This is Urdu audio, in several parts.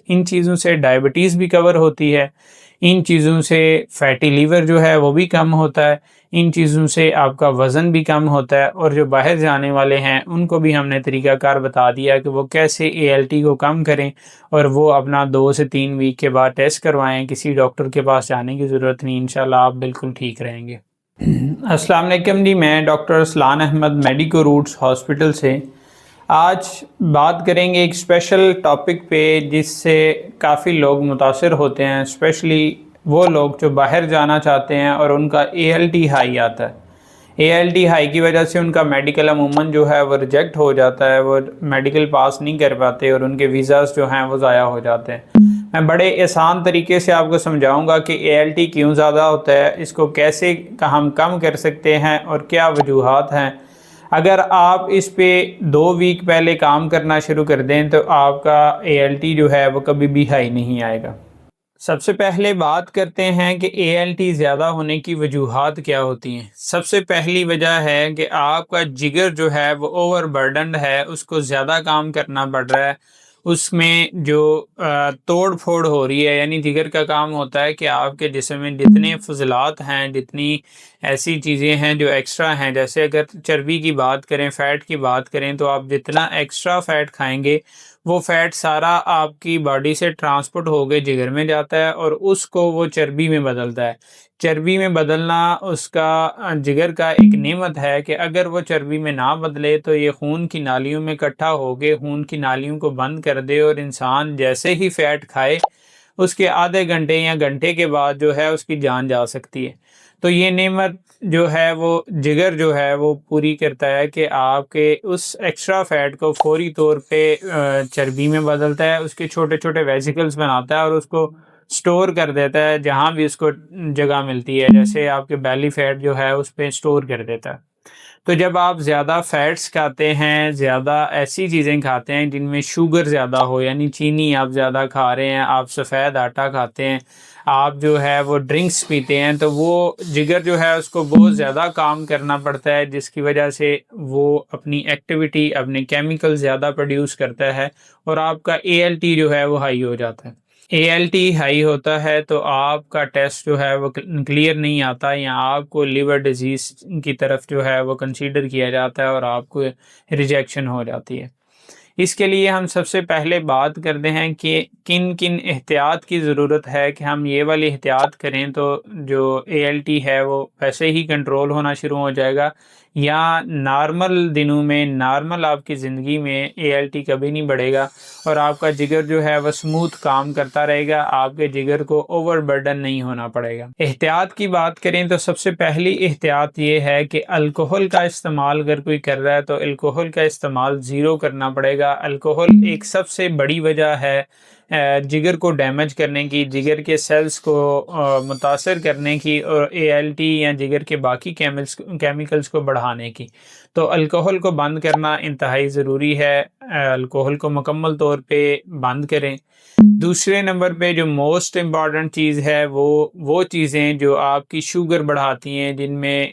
ان چیزوں سے ڈائبٹیز بھی کور ہوتی ہے، ان چیزوں سے فیٹی لیور جو ہے وہ بھی کم ہوتا ہے، ان چیزوں سے آپ کا وزن بھی کم ہوتا ہے، اور جو باہر جانے والے ہیں ان کو بھی ہم نے طریقہ کار بتا دیا کہ وہ کیسے ALT کو کم کریں، اور وہ اپنا 2 سے 3 ویک کے بعد ٹیسٹ کروائیں۔ کسی ڈاکٹر کے پاس جانے کی ضرورت نہیں، انشاءاللہ آپ بالکل ٹھیک رہیں گے۔ السلام علیکم جی، میں doctor Aslan Ahmed medico roots hospital سے آج بات کریں گے ایک اسپیشل ٹاپک پہ جس سے کافی لوگ متاثر ہوتے ہیں، اسپیشلی وہ لوگ جو باہر جانا چاہتے ہیں اور ان کا ALT ہائی آتا ہے۔ ALT ہائی کی وجہ سے ان کا میڈیکل عموماً جو ہے وہ ریجیکٹ ہو جاتا ہے، وہ میڈیکل پاس نہیں کر پاتے اور ان کے ویزاز جو ہیں وہ ضائع ہو جاتے ہیں۔ میں بڑے آسان طریقے سے آپ کو سمجھاؤں گا کہ ALT کیوں زیادہ ہوتا ہے، اس کو کیسے ہم کم کر سکتے ہیں اور کیا وجوہات ہیں۔ اگر آپ اس پہ 2 ویک پہلے کام کرنا شروع کر دیں تو آپ کا ALT جو ہے وہ کبھی بھی ہائی نہیں آئے گا۔ سب سے پہلے بات کرتے ہیں کہ ALT زیادہ ہونے کی وجوہات کیا ہوتی ہیں۔ سب سے پہلی وجہ ہے کہ آپ کا جگر جو ہے وہ اوور برڈنڈ ہے، اس کو زیادہ کام کرنا پڑ رہا ہے، اس میں جو توڑ پھوڑ ہو رہی ہے، یعنی جگر کا کام ہوتا ہے کہ آپ کے جسم میں جتنے فضلات ہیں، جتنی ایسی چیزیں ہیں جو ایکسٹرا ہیں، جیسے اگر چربی کی بات کریں، فیٹ کی بات کریں، تو آپ جتنا ایکسٹرا فیٹ کھائیں گے وہ فیٹ سارا آپ کی باڈی سے ٹرانسپورٹ ہو کے جگر میں جاتا ہے اور اس کو وہ چربی میں بدلتا ہے۔ چربی میں بدلنا اس کا جگر کا ایک نعمت ہے کہ اگر وہ چربی میں نہ بدلے تو یہ خون کی نالیوں میں اکٹھا ہو کے خون کی نالیوں کو بند کر دے، اور انسان جیسے ہی فیٹ کھائے اس کے آدھے گھنٹے یا گھنٹے کے بعد جو ہے اس کی جان جا سکتی ہے۔ تو یہ نعمت جو ہے وہ جگر جو ہے وہ پوری کرتا ہے کہ آپ کے اس ایکسٹرا فیٹ کو فوری طور پہ چربی میں بدلتا ہے، اس کے چھوٹے چھوٹے ویسیکلز بناتا ہے اور اس کو سٹور کر دیتا ہے جہاں بھی اس کو جگہ ملتی ہے، جیسے آپ کے بیلی فیٹ جو ہے اس پہ سٹور کر دیتا ہے۔ تو جب آپ زیادہ فیٹس کھاتے ہیں، زیادہ ایسی چیزیں کھاتے ہیں جن میں شوگر زیادہ ہو، یعنی چینی آپ زیادہ کھا رہے ہیں، آپ سفید آٹا کھاتے ہیں، آپ جو ہے وہ ڈرنکس پیتے ہیں، تو وہ جگر جو ہے اس کو بہت زیادہ کام کرنا پڑتا ہے، جس کی وجہ سے وہ اپنی ایکٹیویٹی، اپنے کیمیکل زیادہ پروڈیوس کرتا ہے اور آپ کا ALT جو ہے وہ ہائی ہو جاتا ہے۔ ALT ہائی ہوتا ہے تو آپ کا ٹیسٹ جو ہے وہ کلیئر نہیں آتا، یا آپ کو لیور ڈیزیز کی طرف جو ہے وہ کنسیڈر کیا جاتا ہے اور آپ کو ریجیکشن ہو جاتی ہے۔ اس کے لیے ہم سب سے پہلے بات کرتے ہیں کہ کن کن احتیاط کی ضرورت ہے کہ ہم یہ والی احتیاط کریں تو جو ALT ہے وہ ویسے ہی کنٹرول ہونا شروع ہو جائے گا، یا نارمل دنوں میں، نارمل آپ کی زندگی میں ALT کبھی نہیں بڑھے گا اور آپ کا جگر جو ہے وہ سموتھ کام کرتا رہے گا، آپ کے جگر کو اوور برڈن نہیں ہونا پڑے گا۔ احتیاط کی بات کریں تو سب سے پہلی احتیاط یہ ہے کہ الکحل کا استعمال اگر کوئی کر رہا ہے تو الکحل کا استعمال زیرو کرنا پڑے گا۔ الکحل ایک سب سے بڑی وجہ ہے جگر کو ڈیمیج کرنے کی، جگر کے سیلز کو متاثر کرنے کی، اور ALT یا جگر کے باقی کیمیکلز کو بڑھانے کی۔ تو الکحل کو بند کرنا انتہائی ضروری ہے، الکحل کو مکمل طور پہ بند کریں۔ دوسرے نمبر پہ جو موسٹ امپورٹنٹ چیز ہے وہ چیزیں جو آپ کی شوگر بڑھاتی ہیں، جن میں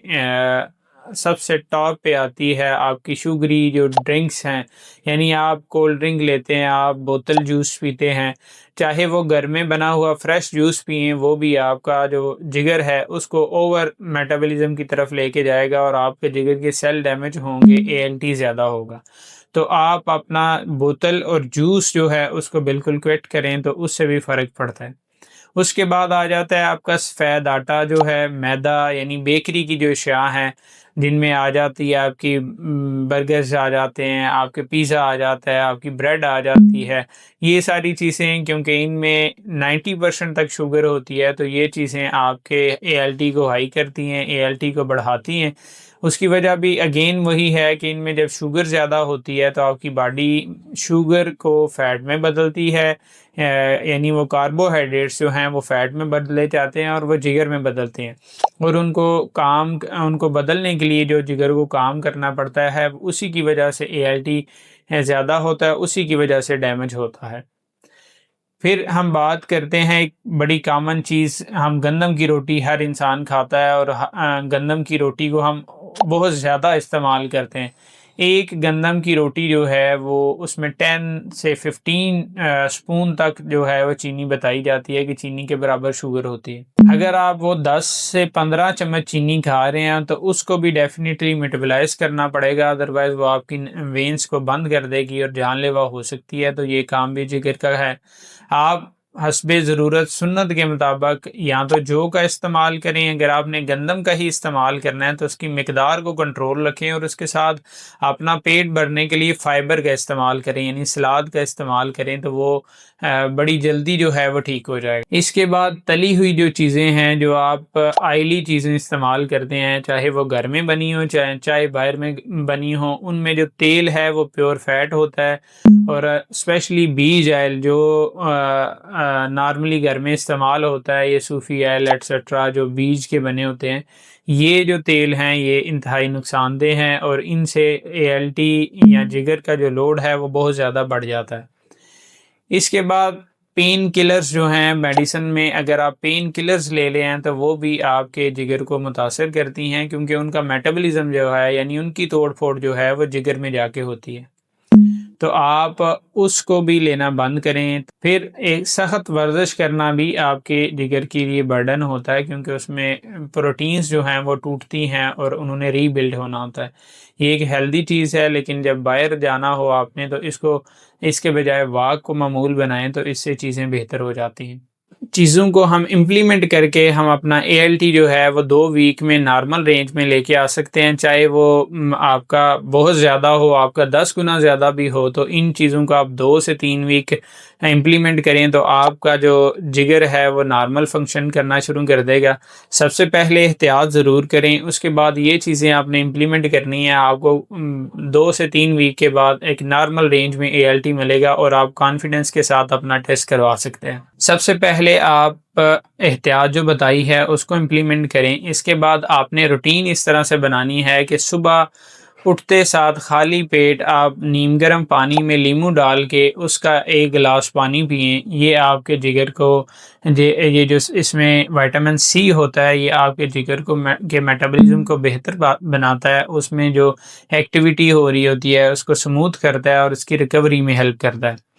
سب سے ٹاپ پہ آتی ہے آپ کی شوگری جو ڈرنکس ہیں، یعنی آپ کولڈ ڈرنک لیتے ہیں، آپ بوتل جوس پیتے ہیں، چاہے وہ گھر میں بنا ہوا فریش جوس پئیں، وہ بھی آپ کا جو جگر ہے اس کو اوور میٹابولزم کی طرف لے کے جائے گا اور آپ کے جگر کے سیل ڈیمیج ہوں گے، ALT زیادہ ہوگا۔ تو آپ اپنا بوتل اور جوس جو ہے اس کو بالکل کوئٹ کریں تو اس سے بھی فرق پڑتا ہے۔ اس کے بعد آ جاتا ہے آپ کا سفید آٹا جو ہے، میدا، یعنی بیکری کی جو اشیاء ہیں جن میں آ جاتی ہے آپ کی برگرز آ جاتے ہیں، آپ کے پیزا آ جاتا ہے، آپ کی بریڈ آ جاتی ہے، یہ ساری چیزیں کیونکہ ان میں 90% تک شوگر ہوتی ہے تو یہ چیزیں آپ کے ALT کو ہائی کرتی ہیں، ALT کو بڑھاتی ہیں۔ اس کی وجہ بھی اگین وہی ہے کہ ان میں جب شوگر زیادہ ہوتی ہے تو آپ کی باڈی شوگر کو فیٹ میں بدلتی ہے، یعنی وہ کاربوہائیڈریٹس جو ہیں وہ فیٹ میں بدلے جاتے ہیں اور وہ جگر میں بدلتے ہیں، اور ان کو بدلنے کے لیے جو جگر کو کام کرنا پڑتا ہے اسی کی وجہ سے ALT زیادہ ہوتا ہے، اسی کی وجہ سے ڈیمیج ہوتا ہے۔ پھر ہم بات کرتے ہیں ایک بڑی کامن چیز، ہم گندم کی روٹی ہر انسان کھاتا ہے اور گندم کی روٹی کو ہم بہت زیادہ استعمال کرتے ہیں۔ ایک گندم کی روٹی جو ہے وہ اس میں 10 سے 15 سپون تک جو ہے وہ چینی بتائی جاتی ہے کہ چینی کے برابر شوگر ہوتی ہے۔ اگر آپ وہ 10 سے 15 چمچ چینی کھا رہے ہیں تو اس کو بھی ڈیفینیٹلی میٹابلائز کرنا پڑے گا، ادروائز وہ آپ کی وینس کو بند کر دے گی اور جان لیوا ہو سکتی ہے۔ تو یہ کام بھی جگر کا ہے۔ آپ حسب ضرورت سنت کے مطابق یا تو جو کا استعمال کریں، اگر آپ نے گندم کا ہی استعمال کرنا ہے تو اس کی مقدار کو کنٹرول رکھیں، اور اس کے ساتھ اپنا پیٹ بھرنے کے لیے فائبر کا استعمال کریں، یعنی سلاد کا استعمال کریں، تو وہ بڑی جلدی جو ہے وہ ٹھیک ہو جائے گا۔ اس کے بعد تلی ہوئی جو چیزیں ہیں، جو آپ آئلی چیزیں استعمال کرتے ہیں، چاہے وہ گھر میں بنی ہو چاہے باہر میں بنی ہو، ان میں جو تیل ہے وہ پیور فیٹ ہوتا ہے، اور اسپیشلی بیج آئل جو نارملی گھر میں استعمال ہوتا ہے، یہ صوفی آئل ایٹسٹرا جو بیج کے بنے ہوتے ہیں، یہ جو تیل ہیں یہ انتہائی نقصان دہ ہیں، اور ان سے ALT یا جگر کا جو لوڈ ہے وہ بہت زیادہ بڑھ جاتا ہے۔ اس کے بعد پین کلرز جو ہیں میڈیسن میں، اگر آپ پین کلرز لے لیں تو وہ بھی آپ کے جگر کو متاثر کرتی ہیں، کیونکہ ان کا میٹابولزم جو ہے، یعنی ان کی توڑ پھوڑ جو ہے وہ جگر میں جا کے ہوتی ہے، تو آپ اس کو بھی لینا بند کریں۔ پھر ایک سخت ورزش کرنا بھی آپ کے جگر کے لیے برڈن ہوتا ہے، کیونکہ اس میں پروٹینز جو ہیں وہ ٹوٹتی ہیں اور انہوں نے ری بلڈ ہونا ہوتا ہے۔ یہ ایک ہیلدی چیز ہے، لیکن جب باہر جانا ہو آپ نے تو اس کے بجائے واک کو معمول بنائیں تو اس سے چیزیں بہتر ہو جاتی ہیں۔ چیزوں کو ہم امپلیمنٹ کر کے ہم اپنا ALT جو ہے وہ 2 ویک میں نارمل رینج میں لے کے آ سکتے ہیں، چاہے وہ آپ کا بہت زیادہ ہو، آپ کا 10 گنا زیادہ بھی ہو، تو ان چیزوں کو آپ 2 سے 3 ویک امپلیمنٹ کریں تو آپ کا جو جگر ہے وہ نارمل فنکشن کرنا شروع کر دے گا۔ سب سے پہلے احتیاط ضرور کریں، اس کے بعد یہ چیزیں آپ نے امپلیمنٹ کرنی ہے، آپ کو 2 سے 3 ویک کے بعد ایک نارمل رینج میں ALT ملے گا، اور آپ کانفیڈنس کے ساتھ اپنا ٹیسٹ کروا سکتے ہیں۔ سب سے پہلے آپ احتیاط جو بتائی ہے اس کو امپلیمنٹ کریں۔ اس کے بعد آپ نے روٹین اس طرح سے بنانی ہے کہ صبح اٹھتے ساتھ خالی پیٹ آپ نیم گرم پانی میں لیمو ڈال کے اس کا 1 گلاس پانی پئیں۔ یہ آپ کے جگر کو یہ جو اس میں وائٹامن C ہوتا ہے، یہ آپ کے جگر کو کے میٹابولزم کو بہتر بناتا ہے، اس میں جو ایکٹیویٹی ہو رہی ہوتی ہے اس کو سموتھ کرتا ہے اور اس کی ریکوری میں ہیلپ کرتا ہے۔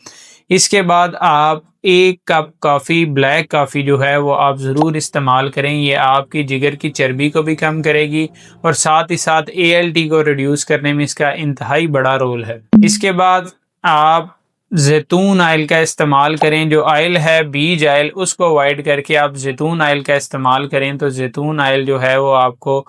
اس کے بعد آپ 1 کپ کافی، بلیک کافی جو ہے وہ آپ ضرور استعمال کریں، یہ آپ کی جگر کی چربی کو بھی کم کرے گی، اور ساتھ ہی ساتھ ALT کو ریڈیوس کرنے میں اس کا انتہائی بڑا رول ہے۔ اس کے بعد آپ زیتون آئل کا استعمال کریں، جو آئل ہے بیج آئل اس کو اوائڈ کر کے آپ زیتون آئل کا استعمال کریں، تو زیتون آئل جو ہے وہ آپ کو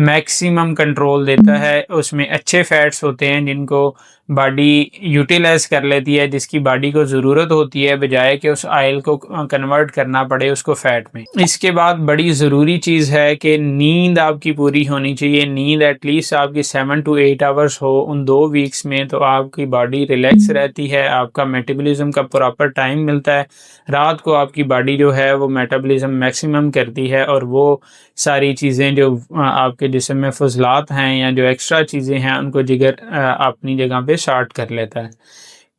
میکسیمم کنٹرول دیتا ہے، اس میں اچھے فیٹس ہوتے ہیں جن کو باڈی یوٹیلائز کر لیتی ہے، جس کی باڈی کو ضرورت ہوتی ہے، بجائے کہ اس آئل کو کنورٹ کرنا پڑے اس کو فیٹ میں۔ اس کے بعد بڑی ضروری چیز ہے کہ نیند آپ کی پوری ہونی چاہیے، نیند ایٹ لیسٹ آپ کی 7 to 8 آورس ہو ان 2 ویکس میں، تو آپ کی باڈی ریلیکس رہتی ہے، آپ کا میٹابولزم کا پراپر ٹائم ملتا ہے، رات کو آپ کی باڈی جو ہے وہ میٹابولزم میکسیمم کرتی ہے، اور وہ ساری چیزیں جو آپ کے جسم میں فضلات ہیں یا جو ایکسٹرا چیزیں ہیں ان کو جگر اپنی جگہ پہ شارٹ کر لیتا ہے۔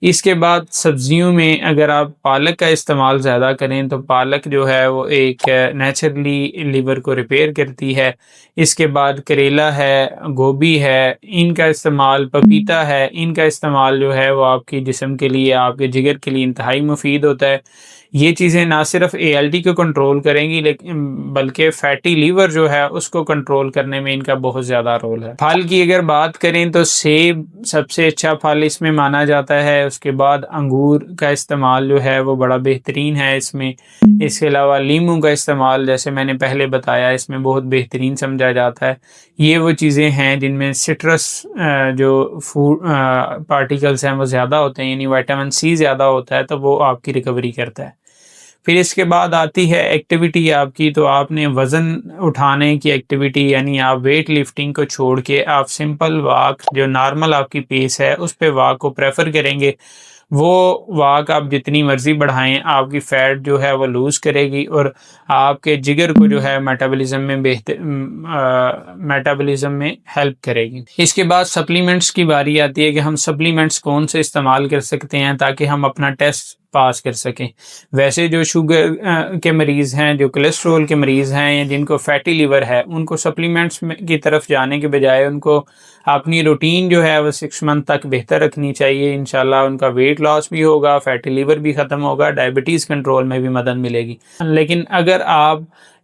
اس کے بعد سبزیوں میں اگر آپ پالک کا استعمال زیادہ کریں تو پالک جو ہے وہ ایک نیچرلی لیور کو ریپیئر کرتی ہے۔ اس کے بعد کریلا ہے، گوبھی ہے، ان کا استعمال، پپیتا ہے، ان کا استعمال جو ہے وہ آپ کی جسم کے لیے، آپ کے جگر کے لیے انتہائی مفید ہوتا ہے۔ یہ چیزیں نہ صرف ALT کو کنٹرول کریں گی لیکن بلکہ فیٹی لیور جو ہے اس کو کنٹرول کرنے میں ان کا بہت زیادہ رول ہے۔ پھل کی اگر بات کریں تو سیب سب سے اچھا پھل اس میں مانا جاتا ہے، اس کے بعد انگور کا استعمال جو ہے وہ بڑا بہترین ہے اس میں۔ اس کے علاوہ لیموں کا استعمال جیسے میں نے پہلے بتایا اس میں بہت بہترین سمجھا جاتا ہے۔ یہ وہ چیزیں ہیں جن میں سٹرس جو فوڈ پارٹیکلز ہیں وہ زیادہ ہوتے ہیں، یعنی وائٹامن C زیادہ ہوتا ہے، تو وہ آپ کی ریکوری کرتا ہے۔ پھر اس کے بعد آتی ہے ایکٹیویٹی آپ کی، تو آپ نے وزن اٹھانے کی ایکٹیویٹی، یعنی آپ ویٹ لفٹنگ کو چھوڑ کے آپ سمپل واک جو نارمل آپ کی پیس ہے اس پہ واک کو پریفر کریں گے۔ وہ واک آپ جتنی مرضی بڑھائیں آپ کی فیٹ جو ہے وہ لوز کرے گی، اور آپ کے جگر کو جو ہے میٹابولزم میں ہیلپ کرے گی۔ اس کے بعد سپلیمنٹس کی باری آتی ہے کہ ہم سپلیمنٹس کون سے استعمال کر سکتے ہیں تاکہ ہم اپنا ٹیسٹ پاس کر سکیں۔ ویسے جو شوگر کے مریض ہیں، جو کولیسٹرول کے مریض ہیں یا جن کو فیٹی لیور ہے، ان کو سپلیمنٹس کی طرف جانے کے بجائے ان کو اپنی روٹین جو ہے وہ 6 منتھ تک بہتر رکھنی چاہیے۔ انشاءاللہ ان کا ویٹ لاس بھی ہوگا، فیٹی لیور بھی ختم ہوگا، ڈائبٹیز کنٹرول میں بھی مدد ملے گی۔ لیکن اگر آپ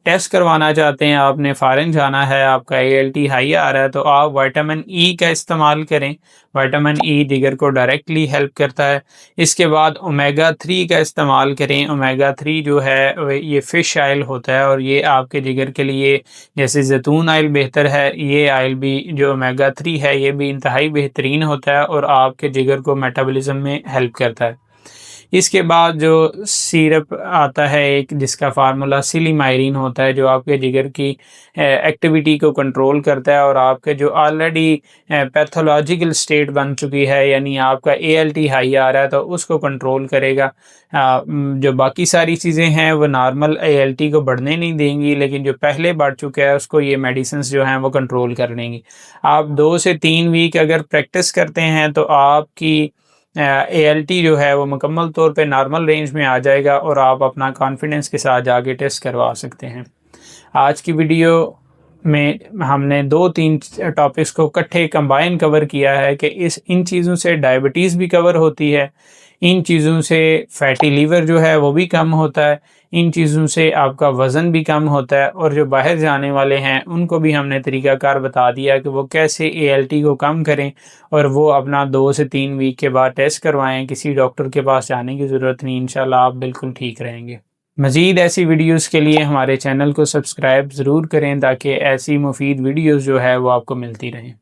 ٹیسٹ کروانا چاہتے ہیں، آپ نے فارن جانا ہے، آپ کا ALT ہائی آ رہا ہے، تو آپ وائٹامن ای کا استعمال کریں۔ وائٹامن ای جگر کو ڈائریکٹلی ہیلپ کرتا ہے۔ اس کے بعد اومیگا 3 کا استعمال کریں۔ اومیگا 3 جو ہے یہ فش آئل ہوتا ہے اور یہ آپ کے جگر کے لیے، جیسے زیتون آئل بہتر ہے، یہ آئل بھی جو اومیگا 3 ہے یہ بھی انتہائی بہترین ہوتا ہے اور آپ کے جگر کو میٹابولزم میں ہیلپ کرتا ہے۔ اس کے بعد جو سیرپ آتا ہے ایک، جس کا فارمولا سلیمائرین ہوتا ہے، جو آپ کے جگر کی ایکٹیویٹی کو کنٹرول کرتا ہے اور آپ کے جو آلریڈی پیتھولوجیکل سٹیٹ بن چکی ہے، یعنی آپ کا ALT ہائی آ رہا ہے، تو اس کو کنٹرول کرے گا۔ جو باقی ساری چیزیں ہیں وہ نارمل ALT کو بڑھنے نہیں دیں گی، لیکن جو پہلے بڑھ چکا ہے اس کو یہ میڈیسنز جو ہیں وہ کنٹرول کر لیں گی۔ آپ 2 سے 3 ویک اگر پریکٹس کرتے ہیں تو آپ کی ALT جو ہے وہ مکمل طور پہ نارمل رینج میں آ جائے گا اور آپ اپنا کانفیڈنس کے ساتھ جا کے ٹیسٹ کروا سکتے ہیں۔ آج کی ویڈیو میں ہم نے 2-3 ٹاپکس کو اکٹھے کمبائن کور کیا ہے کہ ان چیزوں سے ڈائبٹیز بھی کور ہوتی ہے، ان چیزوں سے فیٹی لیور جو ہے وہ بھی کم ہوتا ہے، ان چیزوں سے آپ کا وزن بھی کم ہوتا ہے، اور جو باہر جانے والے ہیں ان کو بھی ہم نے طریقہ کار بتا دیا کہ وہ کیسے ALT کو کم کریں، اور وہ اپنا 2 سے 3 ویک کے بعد ٹیسٹ کروائیں۔ کسی ڈاکٹر کے پاس جانے کی ضرورت نہیں، انشاءاللہ آپ بالکل ٹھیک رہیں گے۔ مزید ایسی ویڈیوز کے لیے ہمارے چینل کو سبسکرائب ضرور کریں تاکہ ایسی مفید ویڈیوز جو ہے وہ آپ کو ملتی رہیں۔